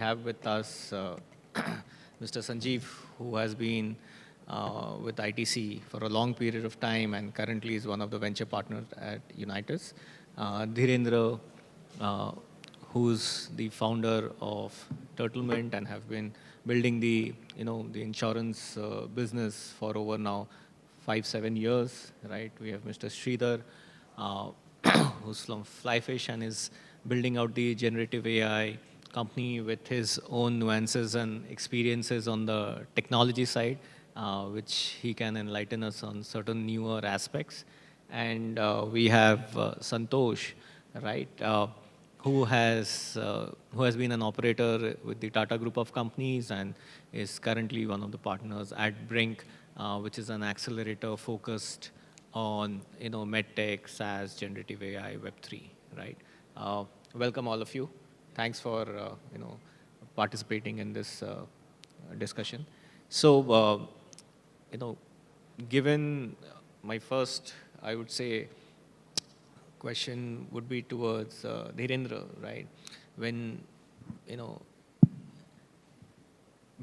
have with us Mr. Sanjiv, who has been with ITC for a long period of time and currently is one of the venture partners at Unitus. Dhirendra, who's the founder of Turtlemint and have been building the insurance business for over now 5-7 years, right? We have Mr. Shridhar, who's from Flyfish and is building out the generative AI company with his own nuances and experiences on the technology side, which he can enlighten us on certain newer aspects. And we have Santhosh, right, who has been an operator with the Tata Group of companies and is currently one of the partners at Brinc, which is an accelerator focused on medtech, SaaS, generative AI, Web3, right? Welcome all of you. Thanks for participating in this discussion. So given my first, I would say, question would be towards Dhirendra, right? When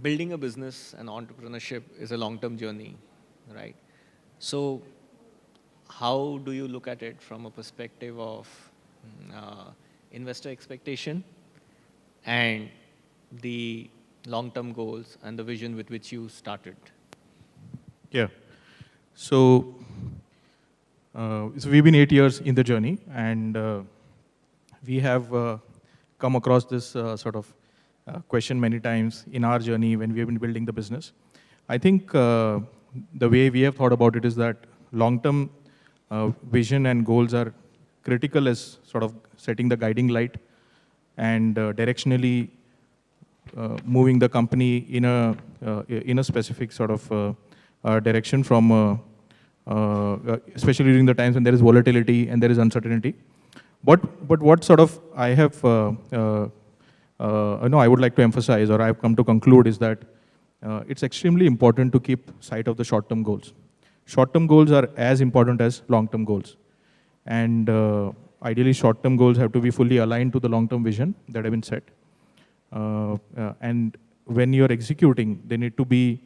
building a business and entrepreneurship is a long-term journey, right? So how do you look at it from a perspective of investor expectation and the long-term goals and the vision with which you started? Yeah. So we've been 8 years in the journey, and we have come across this sort of question many times in our journey when we have been building the business. I think the way we have thought about it is that long-term vision and goals are critical as sort of setting the guiding light and directionally moving the company in a specific sort of direction from, especially during the times when there is volatility and there is uncertainty. But what sort of I have, I would like to emphasize, or I have come to conclude, is that it's extremely important to keep sight of the short-term goals. Short-term goals are as important as long-term goals. And ideally, short-term goals have to be fully aligned to the long-term vision that have been set. And when you're executing, they need to be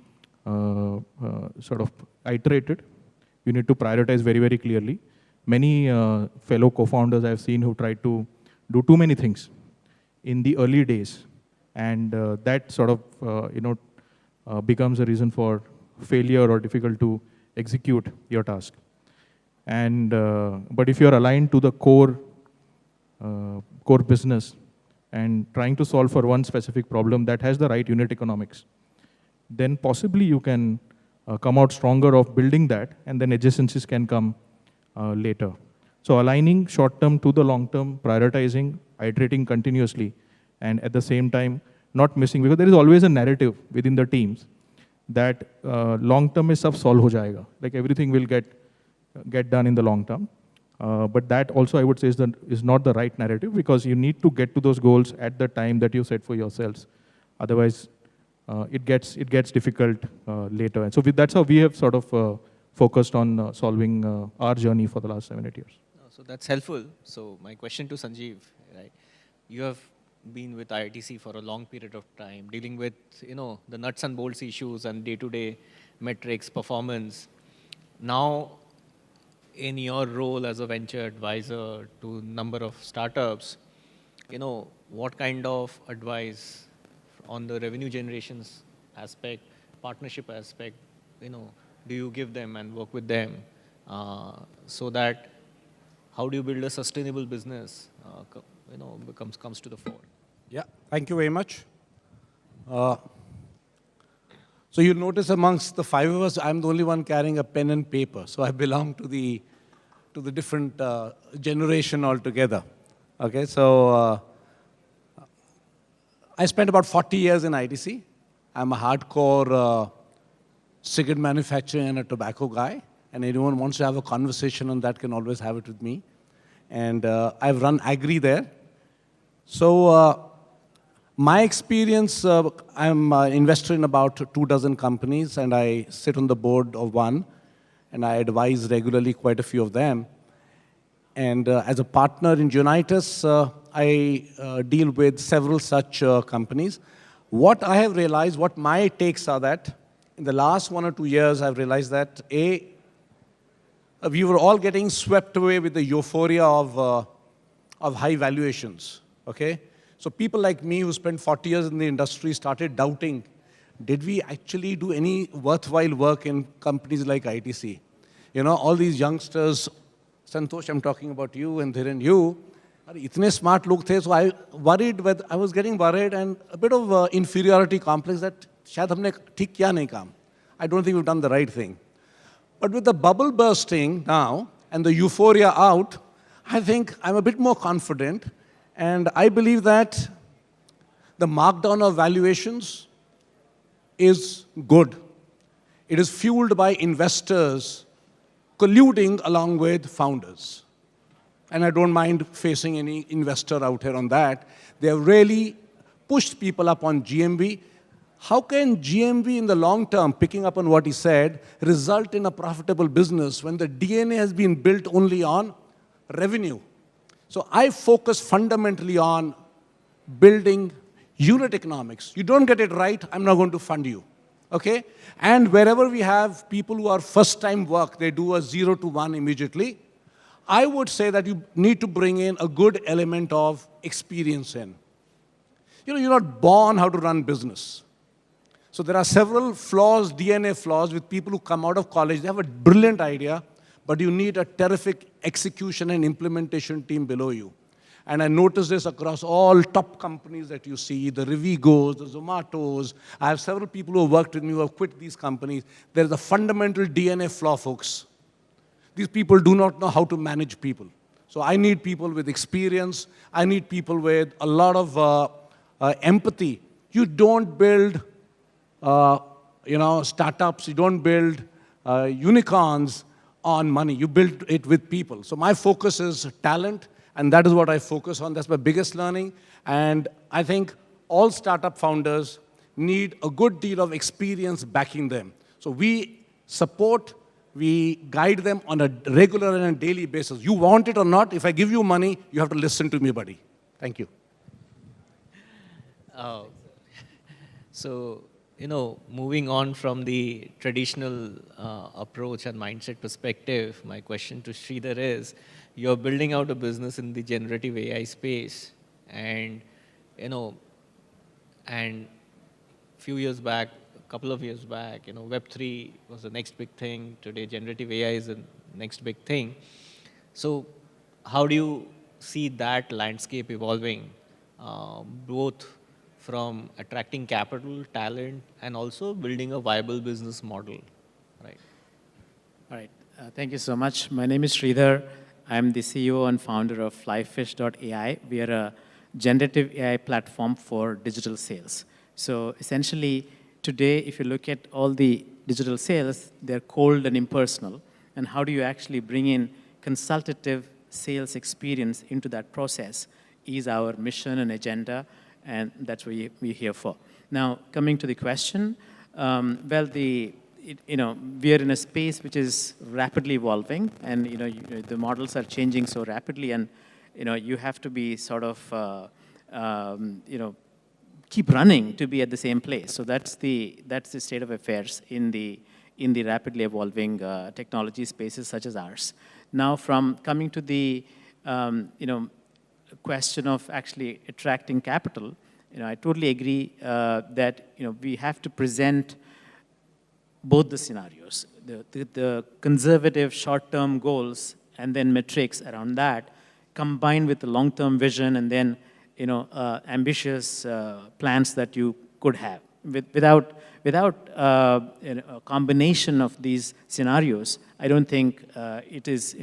sort of iterated. You need to prioritize very, very clearly. Many fellow co-founders I've seen who try to do too many things in the early days. And that sort of becomes a reason for failure or difficult to execute your task. And but if you're aligned to the core business and trying to solve for one specific problem that has the right unit economics, then possibly you can come out stronger of building that, and then adjacencies can come later. So aligning short-term to the long-term, prioritizing, iterating continuously, and at the same time not missing, because there is always a narrative within the teams that long-term is sab solve ho jayega, like everything will get done in the long term. But that also, I would say, is not the right narrative, because you need to get to those goals at the time that you set for yourselves. Otherwise, it gets difficult later. And so that's how we have sort of focused on solving our journey for the last 7-8 years. So that's helpful. So my question to Sanjiv, right? You have been with IITC for a long period of time, dealing with the nuts and bolts issues and day-to-day metrics, performance. Now, in your role as a venture advisor to a number of startups, what kind of advice on the revenue generations aspect, partnership aspect, do you give them and work with them so that how do you build a sustainable business comes to the fore? Yeah, thank you very much. So you'll notice amongst the 5 of us, I'm the only one carrying a pen and paper. So I belong to the different generation altogether. Okay, so I spent about 40 years in ITC. I'm a hardcore cigarette manufacturing and a tobacco guy. And anyone wants to have a conversation on that can always have it with me. And I've run Agri there. So my experience, I'm an investor in about 24 companies, and I sit on the board of one, and I advise regularly quite a few of them. And as a partner in Unitus, I deal with several such companies. What I have realized, what my takes are that in the last 1 or 2 years, I've realized that we were all getting swept away with the euphoria of high valuations, okay? So people like me who spent 40 years in the industry started doubting, did we actually do any worthwhile work in companies like ITC? You know, all these youngsters, Santhosh, I'm talking about you and Dhirendra, you, itne smart log the, so I was getting worried and a bit of inferiority complex that shayad humne theek kiya nahi kaam. I don't think we've done the right thing. But with the bubble bursting now and the euphoria out, I think I'm a bit more confident, and I believe that the markdown of valuations is good. It is fueled by investors colluding along with founders. And I don't mind facing any investor out here on that. They have really pushed people up on GMV. How can GMV in the long term, picking up on what he said, result in a profitable business when the DNA has been built only on revenue? So I focus fundamentally on building unit economics. You don't get it right, I'm not going to fund you. Okay? And wherever we have people who are first-time work, they do a 0 to 1 immediately. I would say that you need to bring in a good element of experience in. You know, you're not born how to run business. So there are several flaws, DNA flaws, with people who come out of college. They have a brilliant idea, but you need a terrific execution and implementation team below you. And I noticed this across all top companies that you see, the Revigos, the Zomatos. I have several people who have worked with me who have quit these companies. There's a fundamental DNA flaw, folks. These people do not know how to manage people. So I need people with experience. I need people with a lot of empathy. You don't build startups. You don't build unicorns on money. You build it with people. So my focus is talent, and that is what I focus on. That's my biggest learning. And I think all startup founders need a good deal of experience backing them. So we support, we guide them on a regular and a daily basis. You want it or not, if I give you money, you have to listen to me, buddy. Thank you. So, you know, moving on from the traditional approach and mindset perspective, my question to Shridhar is, you're building out a business in the generative AI space, and, you know, and few years back, a couple of years back, you know, Web3 was the next big thing. Today, generative AI is the next big thing. So how do you see that landscape evolving, both from attracting capital, talent, and also building a viable business model, right? All right. Thank you so much. My name is Shridhar. I'm the CEO and founder of Flyfish.ai. We are a generative AI platform for digital sales. So essentially, today, if you look at all the digital sales, they're cold and impersonal. And how do you actually bring in consultative sales experience into that process is our mission and agenda, and that's what we're here for. Now, coming to the question, we are in a space which is rapidly evolving, and the models are changing so rapidly, and you have to be sort of keep running to be at the same place. So that's the state of affairs in the rapidly evolving technology spaces such as ours. Now, from coming to the question of actually attracting capital, I totally agree that we have to present both the scenarios, the conservative short-term goals and then metrics around that, combined with the long-term vision and then ambitious plans that you could have. Without a combination of these scenarios, I don't think it is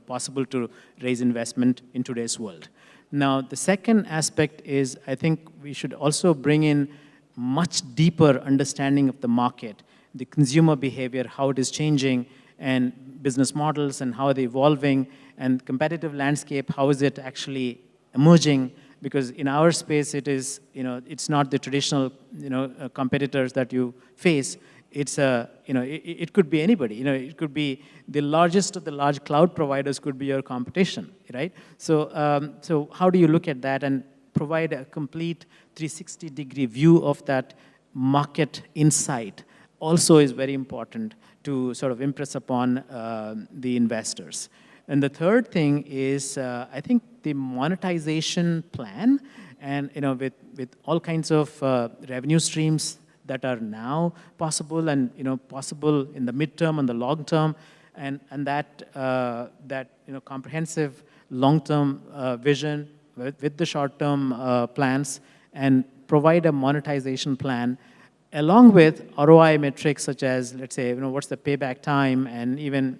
possible to raise investment in today's world. Now, the second aspect is I think we should also bring in much deeper understanding of the market, the consumer behavior, how it is changing, and business models and how they're evolving, and competitive landscape, how is it actually emerging? Because in our space, it is, it's not the traditional, competitors that you face. it's a, it could be anybody. It could be the largest of the large cloud providers could be your competition, right? So how do you look at that and provide a complete 360-degree view of that market insight also is very important to sort of impress upon the investors. And the third thing is, I think the monetization plan, and with all kinds of revenue streams that are now possible, and possible in the midterm and the long term, and that comprehensive long-term vision with the short-term plans, and provide a monetization plan along with ROI metrics such as, let's say, what's the payback time, and even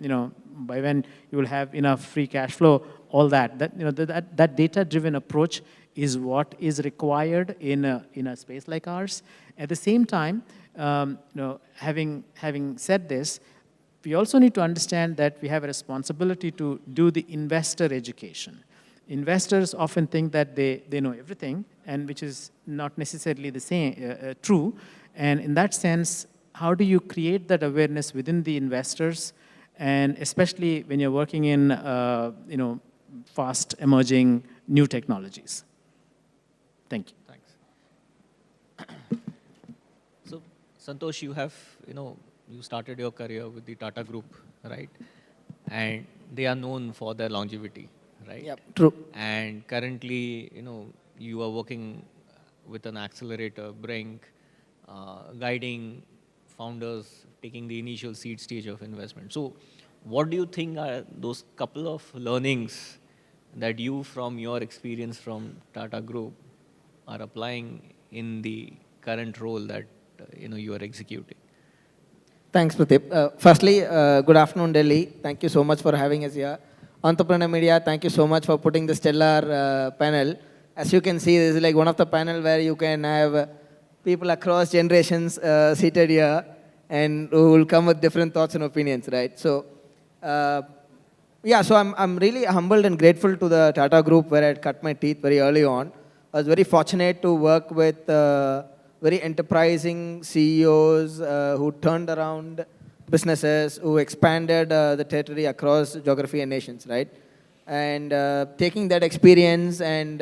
by when you will have enough free cash flow, all that. That data-driven approach is what is required in a space like ours. At the same time, having said this, we also need to understand that we have a responsibility to do the investor education. Investors often think that they know everything, and which is not necessarily the same true. And in that sense, how do you create that awareness within the investors, and especially when you're working in fast emerging new technologies? Thank you. Thanks. So, Santhosh, you have, you started your career with the Tata Group, right? And they are known for their longevity, right? Yep, true. And currently, you are working with an accelerator, Brinc, guiding founders, taking the initial seed stage of investment. So what do you think are those couple of learnings that you, from your experience from Tata Group, are applying in the current role that you are executing? Thanks, Pratip. Firstly, good afternoon, Delhi. Thank you so much for having us here. Entrepreneur Media, thank you so much for putting the stellar panel. As you can see, this is like one of the panel where you can have people across generations seated here, and who will come with different thoughts and opinions, right? So, so I'm really humbled and grateful to the Tata Group, where I had cut my teeth very early on. I was very fortunate to work with very enterprising CEOs who turned around businesses, who expanded the territory across geography and nations, right? And taking that experience, and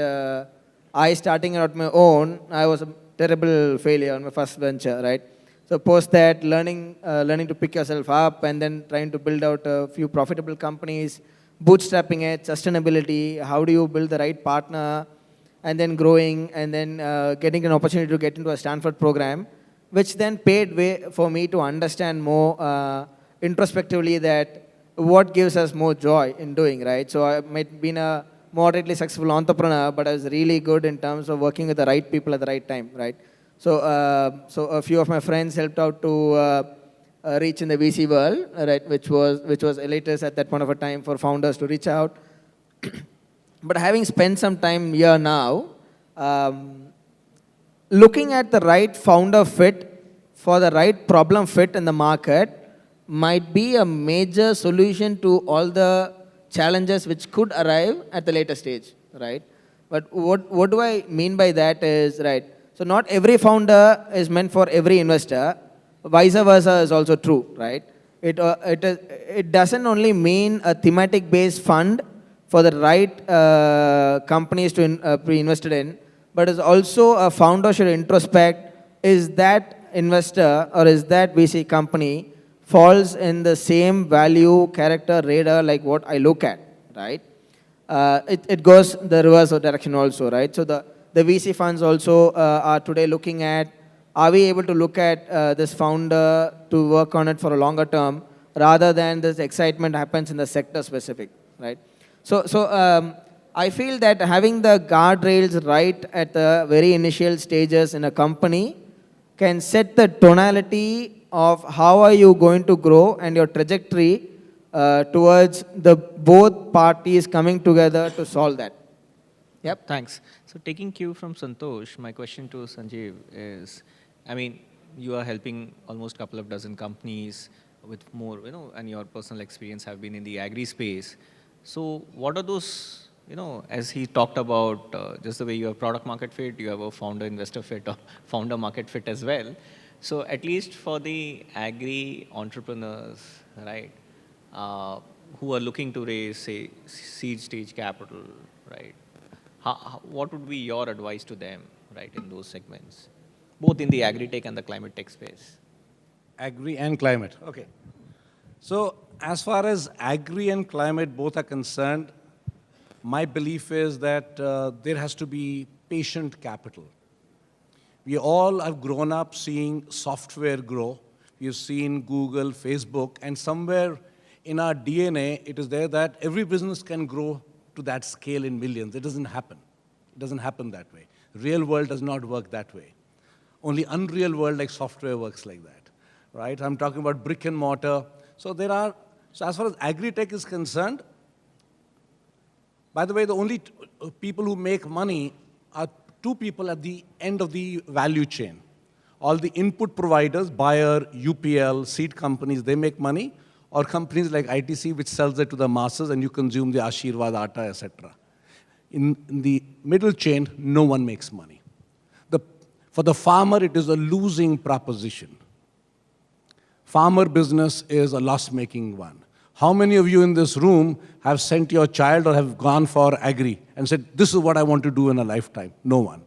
I starting out my own, I was a terrible failure on my first venture, right? So post that, learning to pick yourself up, and then trying to build out a few profitable companies, bootstrapping it, sustainability, how do you build the right partner, and then growing, and then getting an opportunity to get into a Stanford program, which then paved way for me to understand more introspectively that what gives us more joy in doing, right? So I might have been a moderately successful entrepreneur, but I was really good in terms of working with the right people at the right time, right? So, so a few of my friends helped out to reach in the VC world, right? Which was elitist at that point of a time for founders to reach out. But having spent some time here now, looking at the right founder fit for the right problem fit in the market might be a major solution to all the challenges which could arrive at the later stage, right? But what do I mean by that is, right, so not every founder is meant for every investor. Vice versa is also true, right? It doesn't only mean a thematic-based fund for the right companies to be invested in, but it's also a founder should introspect, is that investor or is that VC company falls in the same value, character, radar like what I look at, right? It goes the reverse direction also, right? So the VC funds also are today looking at, are we able to look at this founder to work on it for a longer term, rather than this excitement happens in the sector specific, right? So I feel that having the guardrails right at the very initial stages in a company can set the tonality of how are you going to grow and your trajectory towards the both parties coming together to solve that. Yep. Thanks. So taking cue from Santhosh, my question to Sanjiv is, I mean, you are helping almost a couple of dozen companies with more, and your personal experience have been in the agri space. So what are those, as he talked about, just the way you have product market fit, you have a founder investor fit or founder market fit as well. So at least for the agri entrepreneurs, right, who are looking to raise, say, seed stage capital, right, what would be your advice to them, right, in those segments, both in the agri-tech and the climate tech space? Agri and climate. Okay. So as far as agri and climate both are concerned, my belief is that there has to be patient capital. We all have grown up seeing software grow. We've seen Google, Facebook, and somewhere in our DNA, it is there that every business can grow to that scale in millions. It doesn't happen. It doesn't happen that way. Real world does not work that way. Only unreal world like software works like that, right? I'm talking about brick and mortar. So as far as agri-tech is concerned, by the way, the only people who make money are two people at the end of the value chain. All the input providers, Bayer, UPL, seed companies, they make money, or companies like ITC, which sells it to the masses and you consume the Ashirwad atta, etc. In the middle chain, no one makes money. For the farmer, it is a losing proposition. Farmer business is a loss-making one. How many of you in this room have sent your child or have gone for agri and said, this is what I want to do in a lifetime? No one.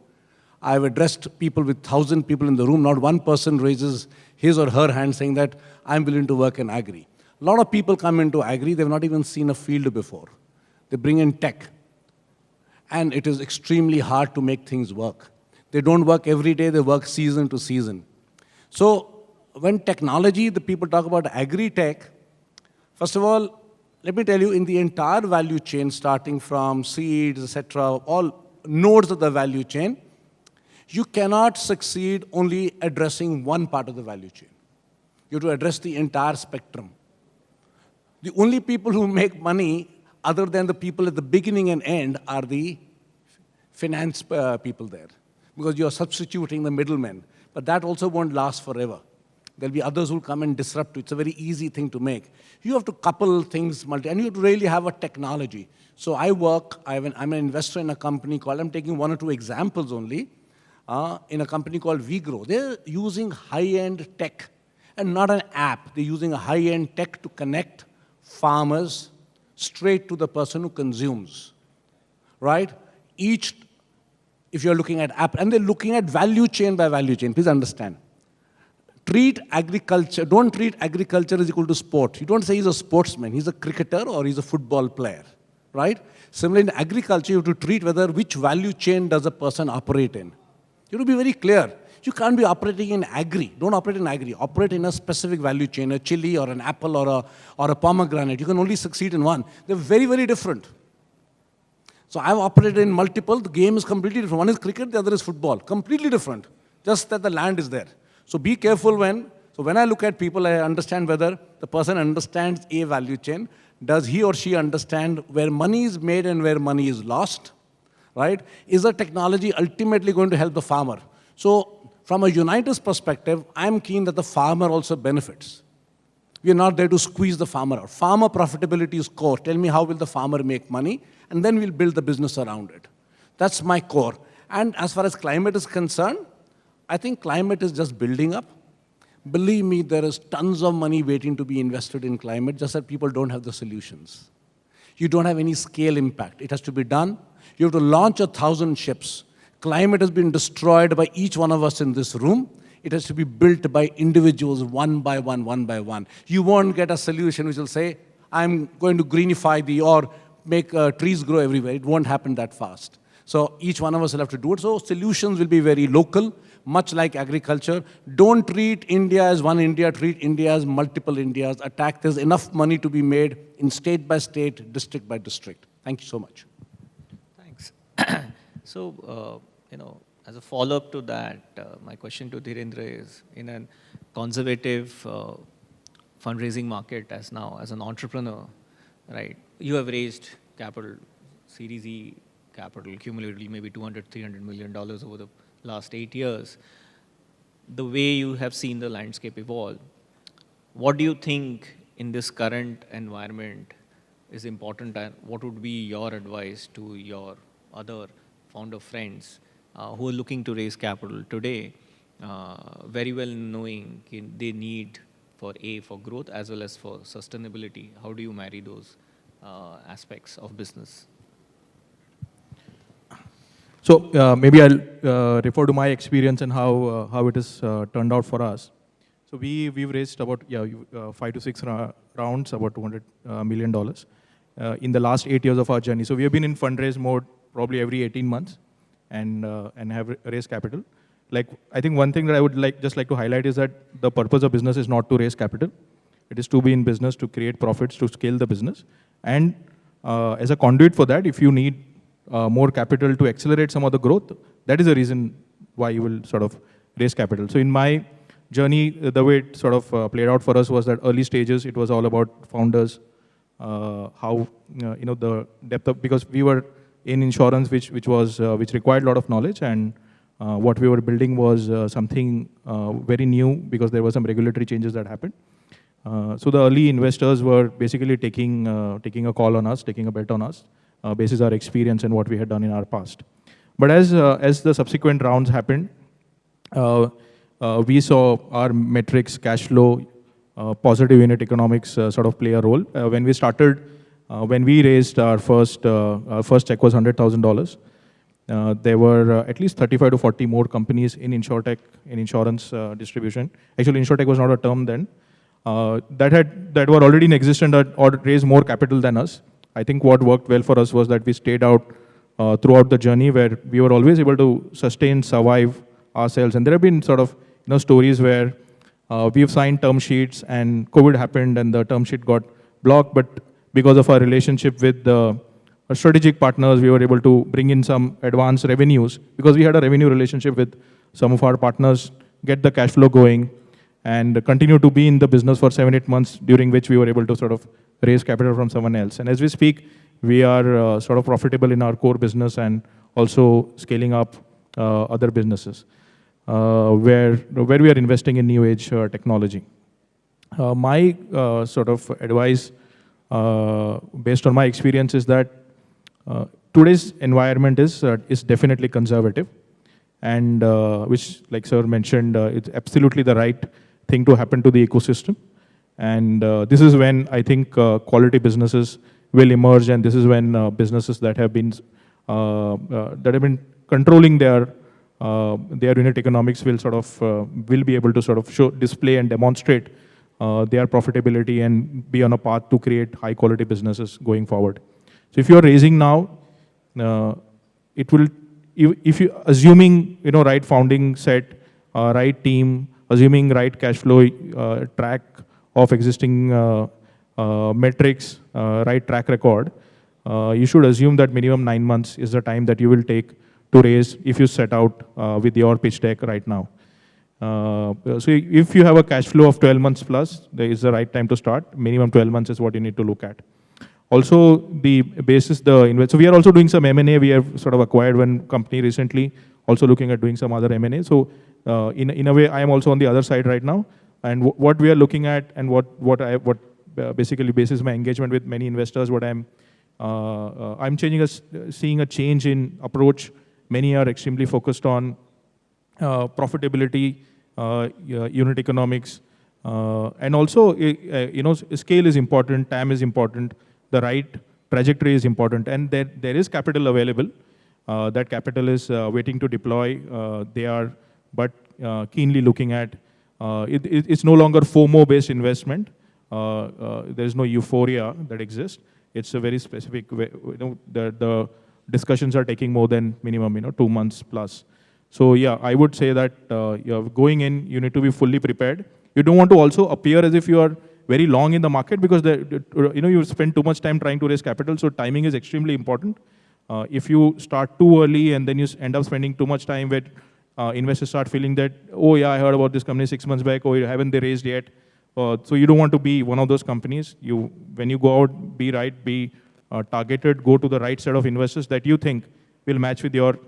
I've addressed people with 1,000 people in the room. Not one person raises his or her hand saying that I'm willing to work in agri. A lot of people come into agri, they've not even seen a field before. They bring in tech. And it is extremely hard to make things work. They don't work every day, they work season to season. So when technology, the people talk about agri-tech, first of all, let me tell you, in the entire value chain, starting from seeds, etc., all nodes of the value chain, you cannot succeed only addressing one part of the value chain. You have to address the entire spectrum. The only people who make money, other than the people at the beginning and end, are the finance people there. Because you are substituting the middlemen. But that also won't last forever. There'll be others who will come and disrupt you. It's a very easy thing to make. You have to couple things, and you have to really have a technology. So I'm an investor in a company called, I'm taking one or two examples only, in a company called VGrow. They're using high-end tech, and not an app. They're using a high-end tech to connect farmers straight to the person who consumes, right? If you're looking at app, and they're looking at value chain by value chain, please understand. Don't treat agriculture as equal to sport. You don't say he's a sportsman, he's a cricketer or he's a football player, right? Similarly, in agriculture, you have to treat which value chain does a person operate in. You have to be very clear. You can't be operating in agri. Don't operate in agri. Operate in a specific value chain, a chili or an apple or a pomegranate. You can only succeed in one. They're very, very different. So I've operated in multiple. The game is completely different. One is cricket, the other is football. Completely different. Just that the land is there. So be careful when I look at people, I understand whether the person understands a value chain. Does he or she understand where money is made and where money is lost? Right? Is the technology ultimately going to help the farmer? So from a Unitus perspective, I'm keen that the farmer also benefits. We are not there to squeeze the farmer out. Farmer profitability is core. Tell me how will the farmer make money, and then we'll build the business around it. That's my core. And as far as climate is concerned, I think climate is just building up. Believe me, there is tons of money waiting to be invested in climate, just that people don't have the solutions. You don't have any scale impact. It has to be done. You have to launch 1,000 ships. Climate has been destroyed by each one of us in this room. It has to be built by individuals, one by one, one by one. You won't get a solution which will say, I'm going to greenify or make trees grow everywhere. It won't happen that fast. So each one of us will have to do it. So solutions will be very local, much like agriculture. Don't treat India as one India, treat India as multiple Indias. There's enough money to be made in state by state, district by district. Thank you so much. Thanks. So, as a follow-up to that, my question to Dhirendra is, in a conservative fundraising market as an entrepreneur, right, you have raised capital, Series E capital, cumulatively maybe $200, $300 million over the last 8 years. The way you have seen the landscape evolve, what do you think in this current environment is important, and what would be your advice to your other founder friends who are looking to raise capital today, very well knowing they need for growth as well as for sustainability. How do you marry those aspects of business? So maybe I'll refer to my experience and how it has turned out for us. So we've raised about 5 to 6 rounds, about $200 million in the last 8 years of our journey. So we have been in fundraise mode probably every 18 months and have raised capital. Like, I think one thing that I would just like to highlight is that the purpose of business is not to raise capital. It is to be in business to create profits, to scale the business. And as a conduit for that, if you need more capital to accelerate some of the growth, that is the reason why you will sort of raise capital. So in my journey, the way it sort of played out for us was that early stages, it was all about founders, how, the depth of, because we were in insurance, which required a lot of knowledge, and what we were building was something very new because there were some regulatory changes that happened. So the early investors were basically taking a call on us, taking a bet on us, basis our experience and what we had done in our past. But as the subsequent rounds happened, we saw our metrics, cash flow, positive unit economics sort of play a role. When we started, when we raised our first check was $100,000. There were at least 35 to 40 more companies in insurtech, in insurance distribution. Actually, insurtech was not a term then. That were already in existence or raised more capital than us. I think what worked well for us was that we stayed out throughout the journey, where we were always able to sustain, survive ourselves. And there have been sort of stories where we've signed term sheets and COVID happened and the term sheet got blocked. But because of our relationship with our strategic partners, we were able to bring in some advanced revenues because we had a revenue relationship with some of our partners, get the cash flow going, and continue to be in the business for 7-8 months, during which we were able to sort of raise capital from someone else. And as we speak, we are sort of profitable in our core business and also scaling up other businesses where we are investing in new age technology. My sort of advice, based on my experience, is that today's environment is definitely conservative, and which, like sir mentioned, it's absolutely the right thing to happen to the ecosystem. And this is when I think quality businesses will emerge, and this is when businesses that have been controlling their unit economics will sort of will be able to sort of display and demonstrate their profitability and be on a path to create high quality businesses going forward. So if you are raising now, it will, if you assuming right founding set, right team, assuming right cash flow track of existing metrics, right track record, you should assume that minimum 9 months is the time that you will take to raise if you set out with your pitch deck right now. So if you have a cash flow of 12 months plus, there is the right time to start. Minimum 12 months is what you need to look at. Also, the basis, so we are also doing some M&A. We have sort of acquired one company recently, also looking at doing some other M&A. So in a way, I am also on the other side right now. And what we are looking at, and what basically basis my engagement with many investors, what I'm seeing a change in approach. Many are extremely focused on profitability, unit economics, and also scale is important, TAM is important, the right trajectory is important, and there is capital available. That capital is waiting to deploy. They are but keenly looking at it's no longer FOMO-based investment. There is no euphoria that exists. It's a very specific way. The discussions are taking more than minimum 2 months plus. So yeah, I would say that you're going in, you need to be fully prepared. You don't want to also appear as if you are very long in the market, because you spend too much time trying to raise capital. So timing is extremely important. If you start too early and then you end up spending too much time with investors start feeling that, oh yeah, I heard about this company 6 months back, or haven't they raised yet? So you don't want to be one of those companies. When you go out, be right, be targeted, go to the right set of investors that you think will match with your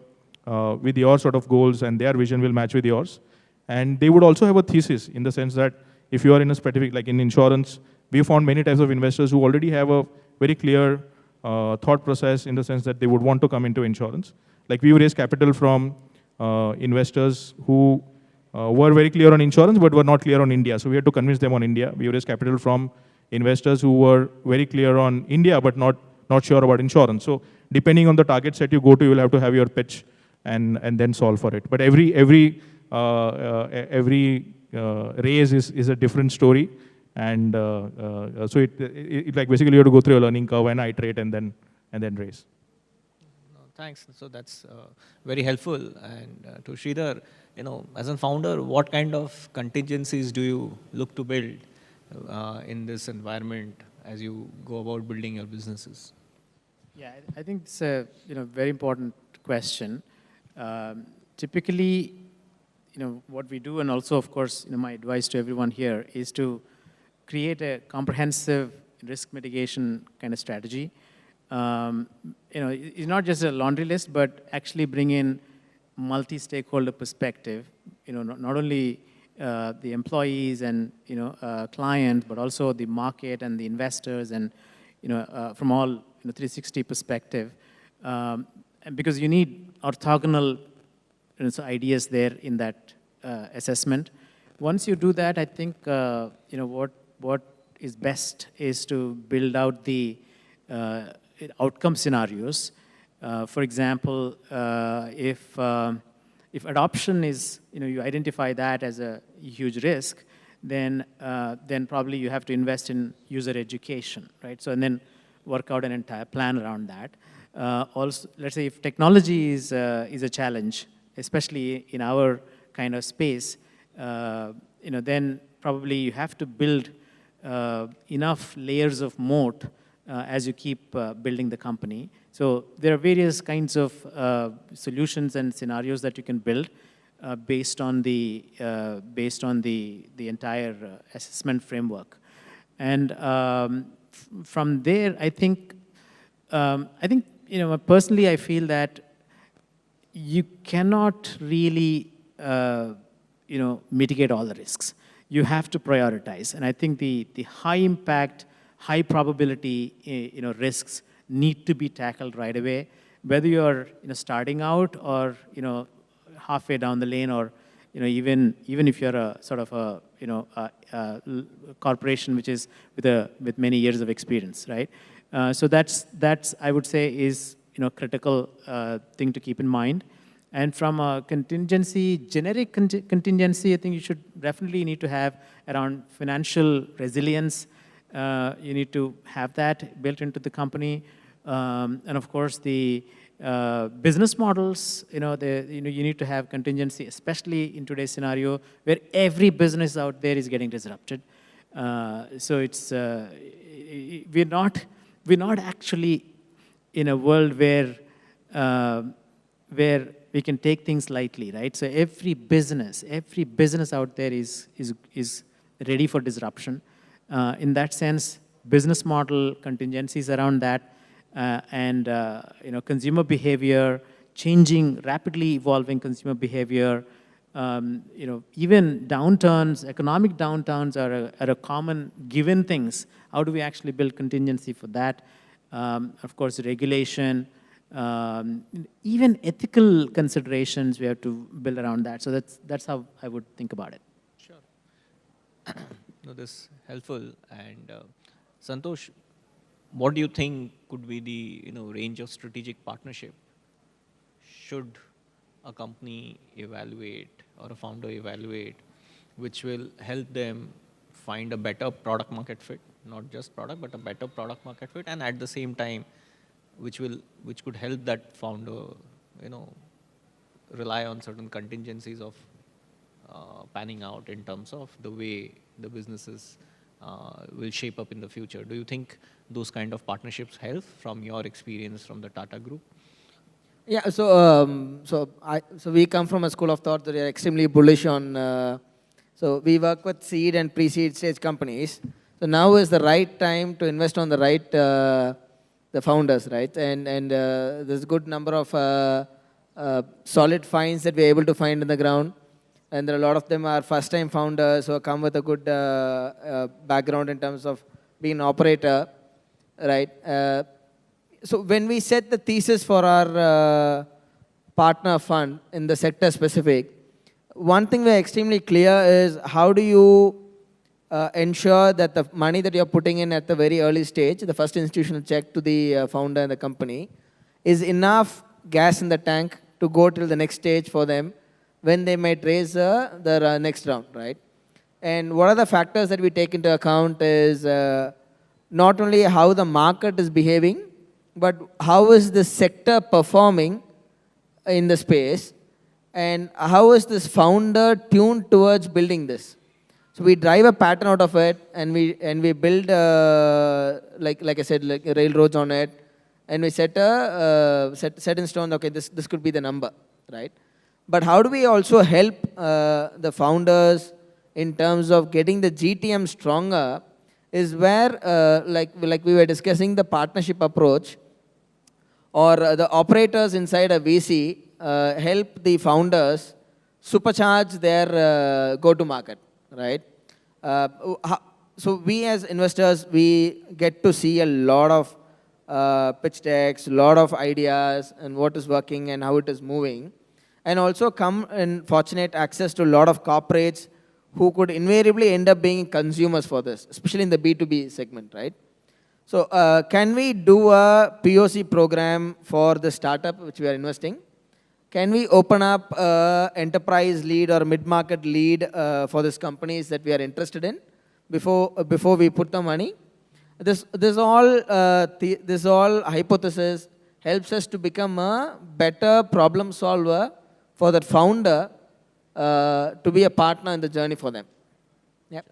sort of goals, and their vision will match with yours. And they would also have a thesis, in the sense that if you are in a specific, like in insurance, we found many types of investors who already have a very clear thought process, in the sense that they would want to come into insurance. Like we raised capital from investors who were very clear on insurance, but were not clear on India. So we had to convince them on India. We raised capital from investors who were very clear on India, but not sure about insurance. So depending on the target set you go to, you will have to have your pitch and then solve for it. But every raise is a different story. And so it like basically you have to go through a learning curve and iterate and then raise. Thanks. So that's very helpful. And to Shridhar, as a founder, what kind of contingencies do you look to build in this environment as you go about building your businesses? Yeah, I think it's a very important question. Typically, what we do, and also, of course, my advice to everyone here is to create a comprehensive risk mitigation kind of strategy. It's not just a laundry list, but actually bring in multi-stakeholder perspective. Not only the employees and clients, but also the market and the investors, and from all 360 perspective. And because you need orthogonal ideas there in that assessment. Once you do that, I think what is best is to build out the outcome scenarios. For example, if adoption is, you identify that as a huge risk, then probably you have to invest in user education, right? So, and then work out an entire plan around that. Also, let's say if technology is a challenge, especially in our kind of space, then probably you have to build enough layers of moat as you keep building the company. So there are various kinds of solutions and scenarios that you can build based on the entire assessment framework. And from there, I think personally, I feel that you cannot really mitigate all the risks. You have to prioritize, and I think the high impact, high probability risks need to be tackled right away, whether you're starting out or halfway down the lane, or even if you're a sort of a corporation which is with many years of experience, right? So that's I would say is critical thing to keep in mind. And from a contingency, generic contingency, I think you should definitely need to have around financial resilience. You need to have that built into the company. And of course, the business models, you need to have contingency, especially in today's scenario where every business out there is getting disrupted. So it's, we're not actually in a world where we can take things lightly, right? So every business out there is ready for disruption. In that sense, business model contingencies around that, and consumer behavior, changing, rapidly evolving consumer behavior. Even downturns, economic downturns are a common given things. How do we actually build contingency for that? Of course, regulation. Even ethical considerations we have to build around that. So that's how I would think about it. Sure. No, this is helpful. And Santhosh, what do you think could be the range of strategic partnership should a company evaluate or a founder evaluate, which will help them find a better product market fit, not just product, but a better product market fit, and at the same time, which could help that founder, rely on certain contingencies of panning out in terms of the way the businesses will shape up in the future. Do you think those kind of partnerships help from your experience from the Tata Group? Yeah, so we come from a school of thought that we are extremely bullish on. So we work with seed and pre-seed stage companies. So now is the right time to invest on the right the founders, right? And there's a good number of solid finds that we're able to find in the ground. And there are a lot of them are first-time founders who come with a good background in terms of being an operator, right? So when we set the thesis for our partner fund in the sector specific, one thing we're extremely clear is how do you ensure that the money that you're putting in at the very early stage, the first institutional check to the founder and the company, is enough gas in the tank to go till the next stage for them when they might raise the next round, right? And what are the factors that we take into account is not only how the market is behaving, but how is the sector performing in the space, and how is this founder tuned towards building this. So we drive a pattern out of it, and we build like I said, like railroads on it, and we set in stone. Okay, this could be the number, right? But how do we also help the founders in terms of getting the GTM stronger? Is where like we were discussing the partnership approach, or the operators inside a VC help the founders supercharge their go-to-market, right? So we as investors, we get to see a lot of pitch decks, a lot of ideas, and what is working and how it is moving, and also come in fortunate access to a lot of corporates who could invariably end up being consumers for this, especially in the B2B segment, right? So can we do a POC program for the startup which we are investing? Can we open up enterprise lead or mid-market lead for these companies that we are interested in before we put the money? This all hypothesis helps us to become a better problem solver for that founder to be a partner in the journey for them. Yeah.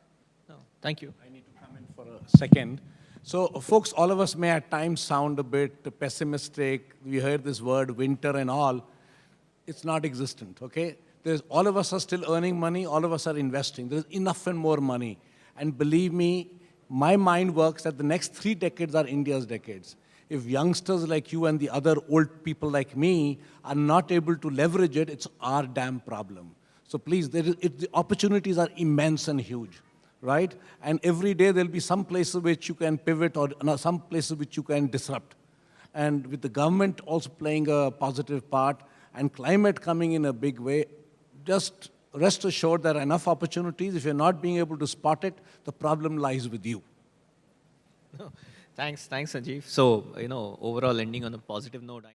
No, thank you. I need to come in for a second. So, folks, all of us may at times sound a bit pessimistic. We heard this word winter and all. It's not existent, okay? All of us are still earning money. All of us are investing. There's enough and more money. And believe me, my mind works that the next 3 decades are India's decades. If youngsters like you and the other old people like me are not able to leverage it, it's our damn problem. So please, the opportunities are immense and huge, right? And every day there'll be some places which you can pivot, or some places which you can disrupt. And with the government also playing a positive part and climate coming in a big way, just rest assured there are enough opportunities. If you're not being able to spot it, the problem lies with you. Thanks, Sanjeev. So, overall ending on a positive note.